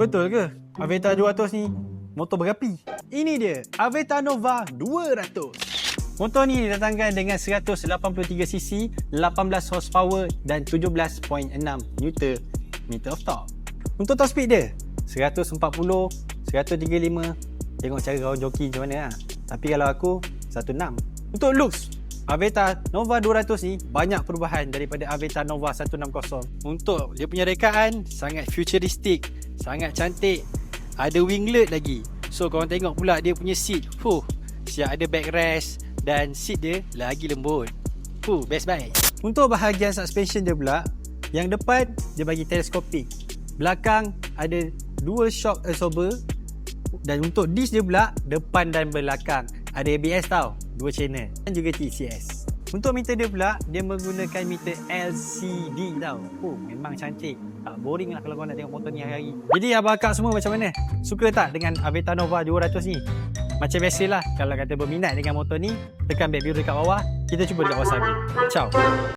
Betul ke? Aveta 200 ni motor berapi. Ini dia, Aveta Nova 200. Motor ni didatangkan dengan 183cc, 18 horsepower dan 17.6 Nm of torque. Untuk top speed dia 140, 135. Tengok cara kawan joki macam mana lah. Tapi kalau aku 16. Untuk looks, Aveta Nova 200 ni banyak perubahan daripada Aveta Nova 160. Untuk dia punya rekaan sangat futuristik, sangat cantik. Ada winglet lagi. So korang tengok pula dia punya seat. Siap ada backrest dan seat dia lagi lembut. Best buy. Untuk bahagian suspension dia pula, yang depan dia bagi teleskopik. Belakang ada dual shock absorber. Dan untuk disc dia pula, depan dan belakang ada ABS tau, 2 channel dan juga TCS. Untuk meter dia pula, dia menggunakan meter LCD tau. Memang cantik. Tak boring lah kalau kau nak tengok motor ni hari-hari. Jadi abang akak semua macam mana? Suka tak dengan Aveta Nova 200 ni? Macam biasalah, kalau kata berminat dengan motor ni, tekan beg biru dekat bawah. Kita cuba dekat WhatsApp. Ciao.